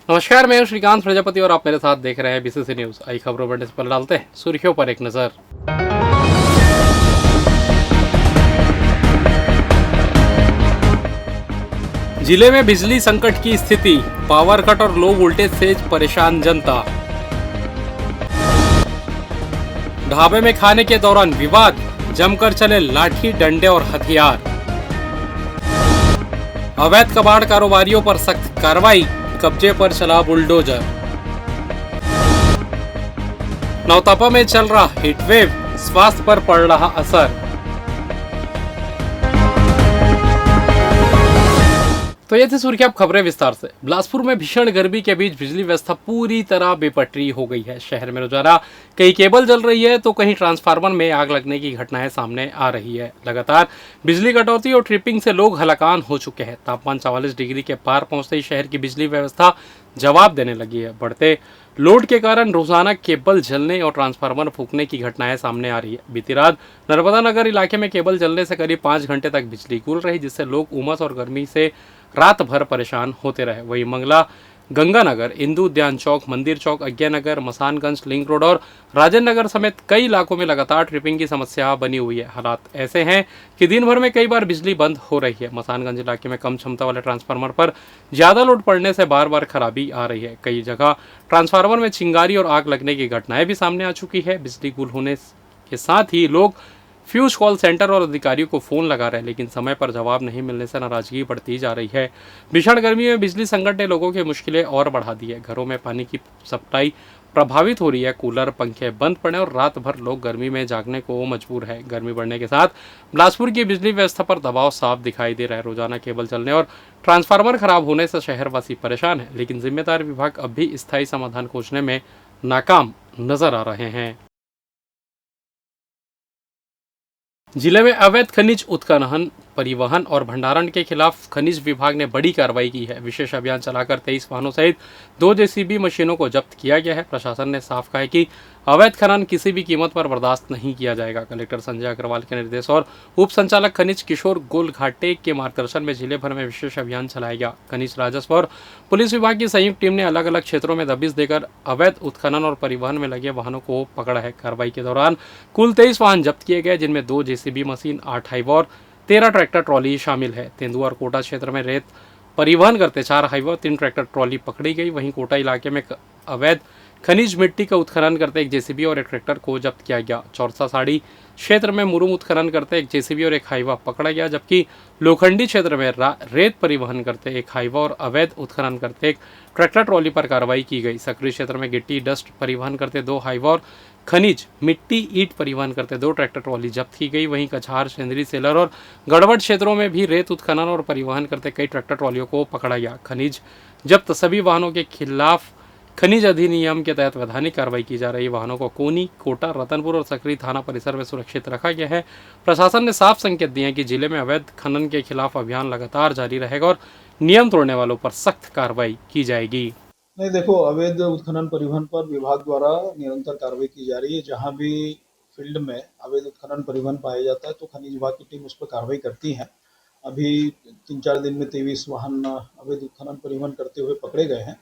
नमस्कार, मैं हूं श्रीकांत प्रजापति और आप मेरे साथ देख रहे हैं बीसीसी न्यूज। आई खबरों पर इस पर डालते हैं सुर्खियों पर एक नजर। जिले में बिजली संकट की स्थिति, पावर कट और लो वोल्टेज से परेशान जनता। ढाबे में खाने के दौरान विवाद, जमकर चले लाठी डंडे और हथियार। अवैध कबाड़ कारोबारियों पर सख्त कार्रवाई, कब्जे पर चला बुलडोजर। नौतपा में चल रहा हीटवेव, स्वास्थ्य पर पड़ रहा असर। तो ये थी सुर्खियां, अब खबरें विस्तार से। बिलासपुर में भीषण गर्मी के बीच बिजली व्यवस्था पूरी तरह बेपटरी हो गई है। शहर में रोजाना कहीं केबल जल रही है तो कहीं ट्रांसफार्मर में आग लगने की घटनाएं सामने आ रही है। लगातार बिजली कटौती और ट्रिपिंग से लोग हलाकान हो चुके हैं। तापमान 44 डिग्री के पार पहुंचते ही शहर की बिजली व्यवस्था जवाब देने लगी है। बढ़ते लोड के कारण रोजाना केबल जलने और ट्रांसफार्मर फूकने की घटनाएं सामने आ रही है। बीती रात नर्मदा नगर इलाके में केबल जलने से करीब 5 घंटे तक बिजली गुल रही, जिससे लोग उमस और गर्मी से रात भर परेशान होते रहे। वहीं मंगला, गंगानगर, इंदू उद्यान चौक, मंदिर चौक, अज्ञानगर, मसानगंज, लिंक रोड और राजेंद्र नगर समेत कई इलाकों में लगातार ट्रिपिंग की समस्या बनी हुई है। हालात ऐसे हैं कि दिन भर में कई बार बिजली बंद हो रही है। मसानगंज इलाके में कम क्षमता वाले ट्रांसफार्मर पर ज्यादा लोड पड़ने से बार बार खराबी आ रही है। कई जगह ट्रांसफार्मर में चिंगारी और आग लगने की घटनाएं भी सामने आ चुकी है। बिजली गुल होने के साथ ही लोग फ्यूज कॉल सेंटर और अधिकारियों को फोन लगा रहे हैं, लेकिन समय पर जवाब नहीं मिलने से नाराजगी बढ़ती जा रही है। भीषण गर्मी में बिजली संकट ने लोगों की मुश्किलें और बढ़ा दी है। घरों में पानी की सप्लाई प्रभावित हो रही है। कूलर, पंखे बंद पड़े और रात भर लोग गर्मी में जागने को मजबूर है। गर्मी बढ़ने के साथ बिलासपुर की बिजली व्यवस्था पर दबाव साफ दिखाई दे रहा है। रोजाना केबल चलने और ट्रांसफार्मर खराब होने से शहरवासी परेशान है, लेकिन जिम्मेदार विभाग अब भी स्थायी समाधान खोजने में नाकाम नजर आ रहे हैं। जिले में अवैध खनिज उत्खनन, परिवहन और भंडारण के खिलाफ खनिज विभाग ने बड़ी कार्रवाई की है। विशेष अभियान चलाकर 23 वाहनों सहित 2 जेसीबी मशीनों को जब्त किया गया है। प्रशासन ने साफ कहा है कि अवैध खनन किसी भी कीमत पर बर्दाश्त नहीं किया जाएगा। कलेक्टर संजय अग्रवाल के निर्देश और उप संचालक खनिज किशोर गोलघाटे के मार्गदर्शन में जिले भर में विशेष अभियान चलाया गया। खनिज राजस्व और पुलिस विभाग की संयुक्त टीम ने अलग अलग क्षेत्रों में दबिश देकर अवैध उत्खनन और परिवहन में लगे वाहनों को पकड़ा है। कार्रवाई के दौरान कुल 23 वाहन जब्त किए गए, जिनमें 2 जेसीबी मशीन, 8 हाईवा और 13 ट्रैक्टर ट्रॉली शामिल है। तेंदुआ और कोटा क्षेत्र में रेत परिवहन करते 4 हाईवा और 3 ट्रैक्टर ट्रॉली पकड़ी गई। वहीं कोटा इलाके में अवैध खनिज मिट्टी का उत्खनन करते 1 जेसीबी और 1 ट्रैक्टर को जब्त किया गया। चौरसा साड़ी क्षेत्र में मुरुम उत्खनन करते 1 जेसीबी और 1 हाईवा पकड़ा गया, जबकि लोखंडी क्षेत्र में रेत परिवहन करते 1 हाईवा और अवैध उत्खनन करते 1 ट्रैक्टर ट्रॉली पर कार्रवाई की गई। सक्रिय क्षेत्र में गिट्टी डस्ट परिवहन करते 2 हाईवा और खनिज मिट्टी ईंट परिवहन करते 2 ट्रैक्टर ट्रॉली जब्त की गई। वहीं कछार, सेंदरी, सेलर और गढ़वट क्षेत्रों में भी रेत उत्खनन और परिवहन करते कई ट्रैक्टर ट्रॉलियों को पकड़ा गया। खनिज जब्त सभी वाहनों के खिलाफ खनिज अधिनियम के तहत वैधानिक कार्रवाई की जा रही है। वाहनों को कोनी, कोटा, रतनपुर और सकरी थाना परिसर में सुरक्षित रखा गया है। प्रशासन ने साफ संकेत दिए हैं कि जिले में अवैध खनन के खिलाफ अभियान लगातार जारी रहेगा और नियम तोड़ने वालों पर सख्त कार्रवाई की जाएगी। नहीं, देखो, अवैध उत्खनन परिवहन पर विभाग द्वारा निरंतर कार्रवाई की जा रही है। जहां भी फील्ड में अवैध उत्खनन परिवहन पाया जाता है तो खनिज विभाग की टीम उस पर कार्रवाई करती है। अभी 3-4 दिन में 23 वाहन अवैध उत्खनन परिवहन करते हुए पकड़े गए हैं।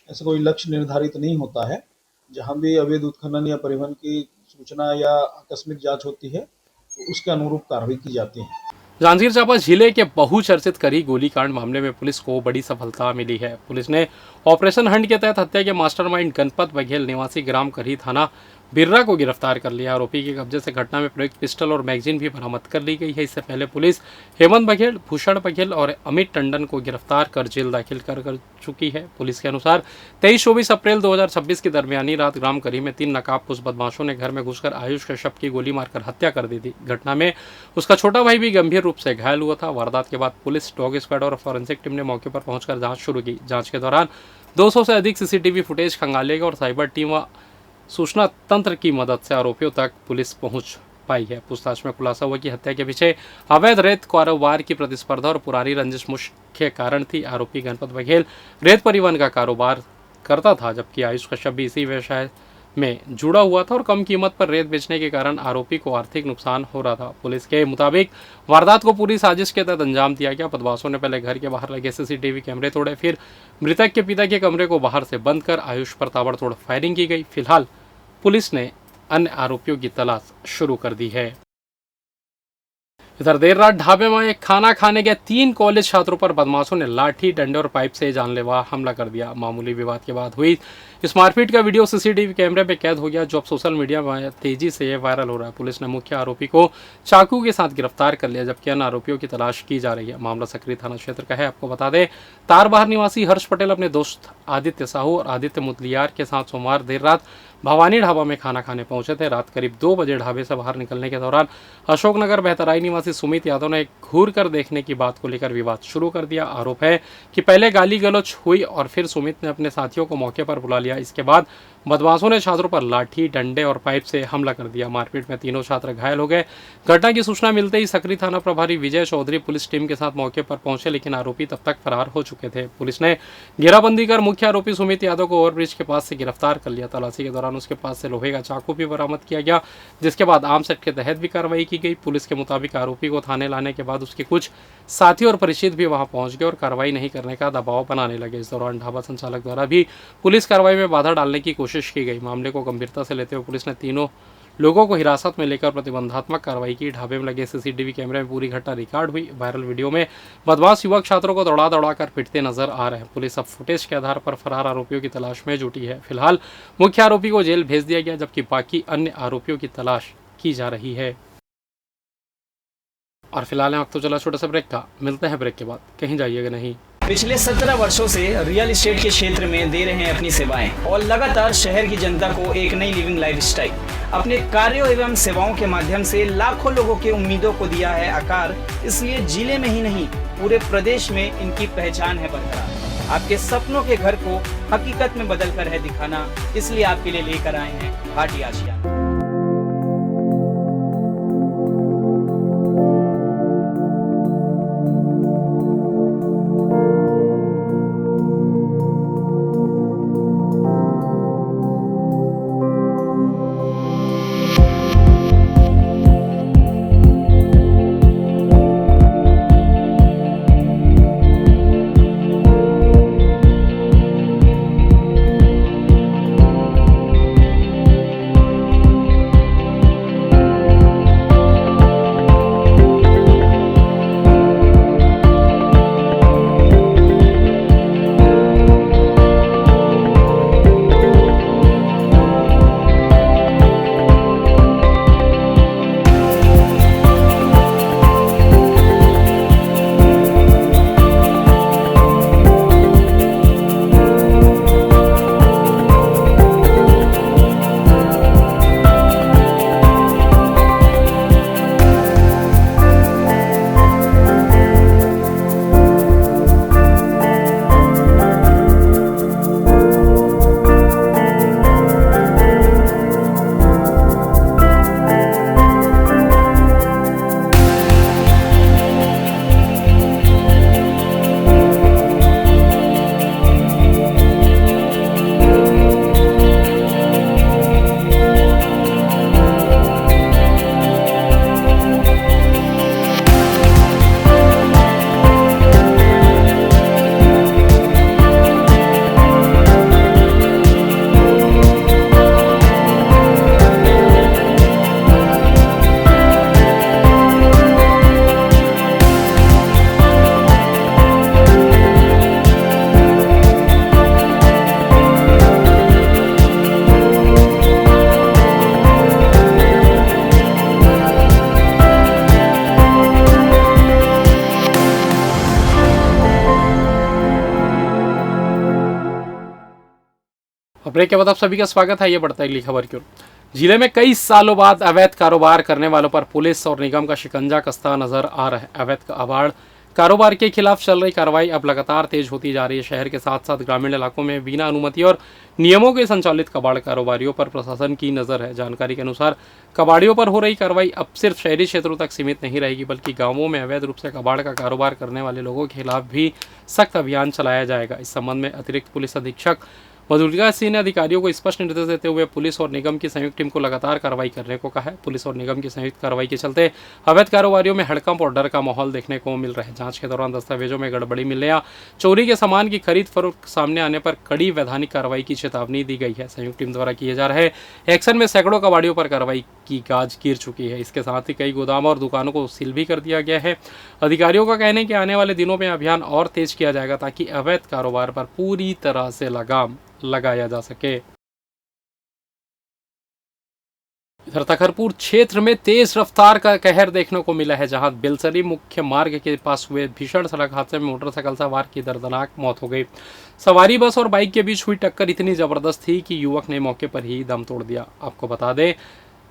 ऐसा कोई लक्ष्य निर्धारित नहीं होता है। जहां भी अवैध उत्खनन या परिवहन की सूचना या आकस्मिक जांच होती है तो उसके अनुरूप कार्रवाई की जाती है। जांजगीर चांपा जिले के बहुचर्चित करी गोलीकांड मामले में पुलिस को बड़ी सफलता मिली है। पुलिस ने ऑपरेशन हंट के तहत हत्या के मास्टरमाइंड गणपत बघेल निवासी ग्राम करी थाना बिर्रा को गिरफ्तार कर लिया। आरोपी के कब्जे से घटना में प्रयुक्त पिस्टल और मैगजीन भी बरामद कर ली गई है। इससे पहले पुलिस हेमंत बघेल, भूषण बघेल और अमित टंडन को गिरफ्तार कर जेल दाखिल कर चुकी है। पुलिस के अनुसार 23-24 अप्रैल 2026 की दरमियानी रात ग्राम करी में 3 नकाबपोश बदमाशों ने घर में घुसकर आयुष कश्यप की गोली मारकर हत्या कर दी थी। घटना में उसका छोटा भाई भी गंभीर रूप से घायल हुआ था। वारदात के बाद पुलिस, डॉग स्क्वाड और फॉरेंसिक टीम ने मौके पर पहुंचकर जांच शुरू की। जांच के दौरान 200 से अधिक सीसीटीवी फुटेज खंगाले गए और साइबर टीम व सूचना तंत्र की मदद से आरोपियों तक पुलिस पहुंच पाई है। पूछताछ में खुलासा हुआ कि हत्या के पीछे अवैध रेत कारोबार की प्रतिस्पर्धा और पुरानी रंजिश मुख्य कारण थी। आरोपी गणपत बघेल रेत परिवहन का कारोबार करता था, जबकि आयुष कश्यप भी इसी व्यवसाय में जुड़ा हुआ था और कम कीमत पर रेत बेचने के कारण आरोपी को आर्थिक नुकसान हो रहा था। पुलिस के मुताबिक वारदात को पूरी साजिश के तहत अंजाम दिया गया। बदमाशों ने पहले घर के बाहर लगे सीसीटीवी कैमरे तोड़े, फिर मृतक के पिता के कमरे को बाहर से बंद कर आयुष पर ताबड़तोड़ फायरिंग की गई। फिलहाल पुलिस ने अन्य आरोपियों की तलाश शुरू कर दी है। इधर देर रात ढाबे में खाना खाने गए 3 कॉलेज छात्रों पर बदमाशों ने लाठी, डंडे और पाइप से जानलेवा हमला कर दिया। मामूली विवाद के बाद हुई इस मारपीट का वीडियो सीसीटीवी कैमरे में कैद हो गया, जो अब सोशल मीडिया में तेजी से वायरल हो रहा है। पुलिस ने मुख्य आरोपी को चाकू के साथ गिरफ्तार कर लिया, जबकि अन्य आरोपियों की तलाश की जा रही है। मामला सकरी थाना क्षेत्र का है। आपको बता दें, तारबहार निवासी हर्ष पटेल अपने दोस्त आदित्य साहू और आदित्य मुदलियार के साथ सोमवार देर रात भवानी ढाबा में खाना खाने पहुंचे थे। रात करीब 2 बजे ढाबे से बाहर निकलने के दौरान अशोकनगर बहतराई निवासी सुमित यादव ने घूर कर देखने की बात को लेकर विवाद शुरू कर दिया। आरोप है कि पहले गाली गलौज हुई और फिर सुमित ने अपने साथियों को मौके पर बुला लिया। इसके बाद बदमाशों ने छात्रों पर लाठी, डंडे और पाइप से हमला कर दिया। मारपीट में तीनों छात्र घायल हो गए। घटना की सूचना मिलते ही सकरी थाना प्रभारी विजय चौधरी पुलिस टीम के साथ मौके पर पहुंचे, लेकिन आरोपी तब तक फरार हो चुके थे। पुलिस ने घेराबंदी कर मुख्य आरोपी सुमित यादव को ओवरब्रिज के पास से गिरफ्तार कर लिया। तलाशी के दौरान उसके पास से लोहे का चाकू भी बरामद किया गया, जिसके बाद आर्म्स एक्ट के तहत भी कार्रवाई की गई। पुलिस के मुताबिक आरोपी को थाने लाने के बाद उसके कुछ साथी और परिचित भी वहां पहुंच गए और कार्रवाई नहीं करने का दबाव बनाने लगे। इस दौरान ढाबा संचालक द्वारा भी पुलिस कार्रवाई में बाधा डालने की कोशिश की गई। मामले को गंभीरता से लेते हुए पुलिस ने तीनों लोगों को हिरासत में लेकर प्रतिबंधात्मक कार्रवाई की। ढाबे में लगे सीसीटीवी कैमरे में पूरी घटना रिकॉर्ड हुई। वायरल वीडियो में बदमाश युवक छात्रों को दौड़ा कर पीटते नजर आ रहे हैं। पुलिस अब फुटेज के आधार पर फरार आरोपियों की तलाश में जुटी है। फिलहाल मुख्य आरोपी को जेल भेज दिया गया, जबकि बाकी अन्य आरोपियों की तलाश की जा रही है। और फिलहाल वक्त तो चला छोटा सा ब्रेक का, मिलते हैं ब्रेक के बाद, कहीं जाइएगा नहीं। पिछले 17 वर्षों से रियल एस्टेट के क्षेत्र में दे रहे हैं अपनी सेवाएं और लगातार शहर की जनता को एक नई लिविंग लाइफस्टाइल। अपने कार्यों एवं सेवाओं के माध्यम से लाखों लोगों की उम्मीदों को दिया है आकार। इसलिए जिले में ही नहीं, पूरे प्रदेश में इनकी पहचान है बरकरार। आपके सपनों के घर को हकीकत में बदल कर है दिखाना, इसलिए आपके लिए लेकर आए हैं भाटी आशियाना। और ब्रेक के बाद आप सभी का स्वागत है। ये बढ़ता है अगली खबर की ओर। जिले में कई सालों बाद अवैध कारोबार करने वालों पर पुलिस और निगम का शिकंजा कसता नजर आ रहा है। अवैध कबाड़ कारोबार के खिलाफ चल रही कार्रवाई अब लगातार तेज होती जा रही है। शहर के साथ साथ ग्रामीण इलाकों में बिना अनुमति और नियमों के संचालित कबाड़ कारोबारियों पर प्रशासन की नज़र है। जानकारी के अनुसार कबाड़ियों पर हो रही कार्रवाई अब सिर्फ शहरी क्षेत्रों तक सीमित नहीं रहेगी, बल्कि गांवों में अवैध रूप से कबाड़ का कारोबार करने वाले लोगों के खिलाफ भी सख्त अभियान चलाया जाएगा। इस संबंध में अतिरिक्त पुलिस अधीक्षक मधुलिका सिंह ने अधिकारियों को स्पष्ट निर्देश देते हुए पुलिस और निगम की संयुक्त टीम को लगातार कार्रवाई करने को कहा है। पुलिस और निगम की संयुक्त कार्रवाई के चलते अवैध कारोबारियों में हड़कंप और डर का माहौल देखने को मिल रहा है। जांच के दौरान दस्तावेजों में गड़बड़ी मिलने या चोरी के सामान की खरीद फरोख्त सामने आने पर कड़ी वैधानिक कार्रवाई की चेतावनी दी गई है। संयुक्त टीम द्वारा किए जा रहे एक्शन में सैकड़ों कबाड़ियों पर कार्रवाई की गाज गिर चुकी है। इसके साथ ही कई गोदाम और दुकानों को सील भी कर दिया गया है। अधिकारियों का कहना है कि आने वाले दिनों में अभियान और तेज किया जाएगा ताकि अवैध कारोबार पर पूरी तरह से लगाम लगाया जा सके। इधर तखरपुर क्षेत्र में तेज रफ्तार का कहर देखने को मिला है, जहां बेलसरी मुख्य मार्ग के पास हुए भीषण सड़क हादसे में मोटरसाइकिल सवार की दर्दनाक मौत हो गई। सवारी बस और बाइक के बीच हुई टक्कर इतनी जबरदस्त थी कि युवक ने मौके पर ही दम तोड़ दिया। आपको बता दें,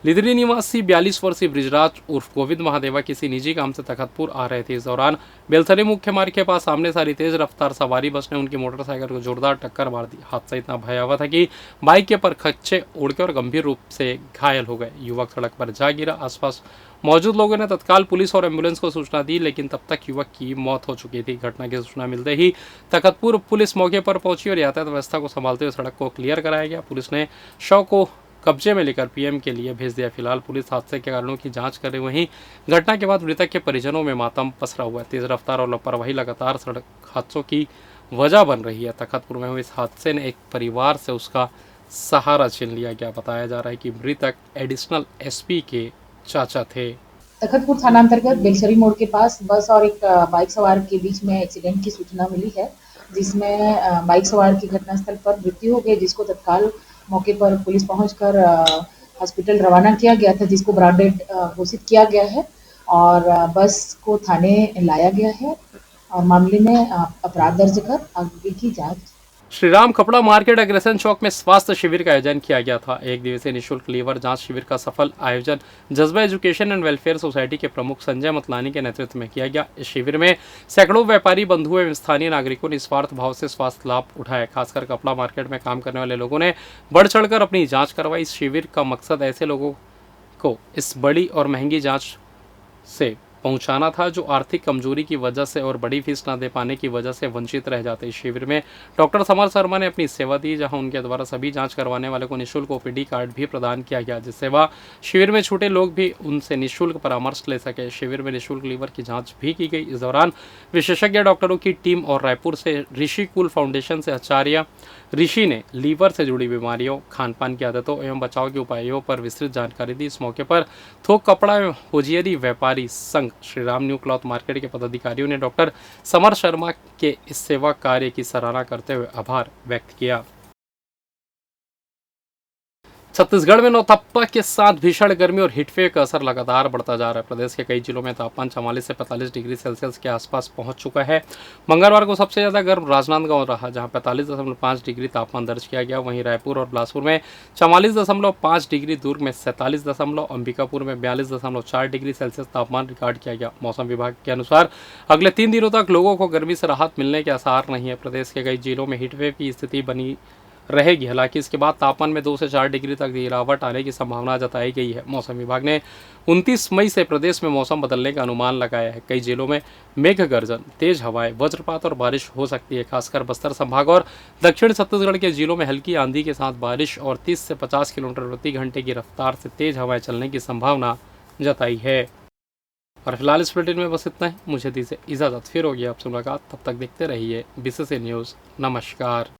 लिदरी निवासी 42 वर्षीय ब्रिजराज उर्फ गोविंद महादेवा किसी निजी काम से तखतपुर आ रहे थे। इस दौरान बेलसरी मुख्य मार्ग के पास सामने सारी तेज रफ्तार सवारी बस ने उनकी मोटरसाइकिल को जोरदार टक्कर मार दी। हादसा इतना भयावह था कि बाइक के परखच्चे उड़ के और गंभीर रूप से घायल हो गए। युवक सड़क पर जा गिरा। आसपास मौजूद लोगों ने तत्काल पुलिस और एम्बुलेंस को सूचना दी, लेकिन तब तक युवक की मौत हो चुकी थी। घटना की सूचना मिलते ही तखतपुर पुलिस मौके पर पहुंची और यातायात व्यवस्था को संभालते हुए सड़क को क्लियर कराया गया। पुलिस ने शव को कब्जे में लेकर पीएम के लिए भेज दिया। फिलहाल पुलिस हादसे के कारणों की जांच कर रही। वहीं घटना के बाद मृतक के परिजनों में मातम पसरा हुआ है। तेज रफ्तार और लापरवाही लगातार सड़क हादसों की वजह बन रही है। तखतपुर में हुए इस हादसे ने एक परिवार से उसका सहारा छीन लिया गया। बताया जा रहा है कि मृतक एडिशनल एसपी के चाचा थे। तखतपुर थाना अंतर्गत बेलसरी मोड़ के पास बस और एक बाइक सवार के बीच में एक्सीडेंट की सूचना मिली है, जिसमें बाइक सवार की घटनास्थल पर मृत्यु हो गई, जिसको तत्काल मौके पर पुलिस पहुंचकर हॉस्पिटल रवाना किया गया था, जिसको ब्रांडेड घोषित किया गया है और बस को थाने लाया गया है और मामले में अपराध दर्ज कर आगे की जांच। श्री राम कपड़ा मार्केट अग्रसेन चौक में स्वास्थ्य शिविर का आयोजन किया गया था। एक दिवसीय निःशुल्क लीवर जांच शिविर का सफल आयोजन जज्बा एजुकेशन एंड वेलफेयर सोसाइटी के प्रमुख संजय मतलानी के नेतृत्व में किया गया। इस शिविर में सैकड़ों व्यापारी बंधुओं एवं स्थानीय नागरिकों ने निस्वार्थ भाव से स्वास्थ्य लाभ उठाया। खासकर कपड़ा मार्केट में काम करने वाले लोगों ने बढ़ चढ़कर अपनी जाँच करवाई। इस शिविर का मकसद ऐसे लोगों को इस बड़ी और महंगी जाँच से पहुंचाना था जो आर्थिक कमजोरी की वजह से और बड़ी फीस न दे पाने की वजह से वंचित रह जाते। इस शिविर में डॉक्टर समर शर्मा ने अपनी सेवा दी, जहां उनके द्वारा सभी जांच करवाने वाले को निःशुल्क ओपीडी कार्ड भी प्रदान किया गया, जिससे वह शिविर में छूटे लोग भी उनसे निःशुल्क परामर्श ले सके। शिविर में निःशुल्क लीवर की जाँच भी की गई। इस दौरान विशेषज्ञ डॉक्टरों की टीम और रायपुर से ऋषि कुल फाउंडेशन से आचार्य ऋषि ने लीवर से जुड़ी बीमारियों, खान पान की आदतों एवं बचाव के उपायों पर विस्तृत जानकारी दी। इस मौके पर थोक कपड़ा एवं होजियरी व्यापारी संघ Shri Ram new cloth market के पदाधिकारियों ने डॉक्टर समर शर्मा के इस सेवा कार्य की सराहना करते हुए आभार व्यक्त किया। छत्तीसगढ़ में नौतप्पा के साथ भीषण गर्मी और हीटवेव का असर लगातार बढ़ता जा रहा है। प्रदेश के कई जिलों में तापमान 44 से 45 डिग्री सेल्सियस के आसपास पहुंच चुका है। मंगलवार को सबसे ज़्यादा गर्म राजनांदगांव रहा, जहां 45.5 डिग्री तापमान दर्ज किया गया। वहीं रायपुर और बिलासपुर में 44.5 डिग्री, दुर्ग में 47, अंबिकापुर में 42.4 डिग्री सेल्सियस तापमान रिकॉर्ड किया गया। मौसम विभाग के अनुसार अगले 3 दिनों तक लोगों को गर्मी से राहत मिलने के आसार नहीं है। प्रदेश के कई जिलों में हीटवेव की स्थिति बनी रहेगी। हालांकि इसके बाद तापमान में 2 से 4 डिग्री तक गिरावट आने की संभावना जताई गई है। मौसम विभाग ने 29 मई से प्रदेश में मौसम बदलने का अनुमान लगाया है। कई जिलों में मेघ गर्जन, तेज हवाएं, वज्रपात और बारिश हो सकती है। खासकर बस्तर संभाग और दक्षिण छत्तीसगढ़ के जिलों में हल्की आंधी के साथ बारिश और 30 से 50 किलोमीटर प्रति घंटे की रफ्तार से तेज हवाएं चलने की संभावना जताई है। और फिलहाल इस बुलेटिन में बस इतना ही। मुझे दीजिए इजाज़त, फिर होगी आपसे मुलाकात। तब तक देखते रहिए BCC न्यूज़। नमस्कार।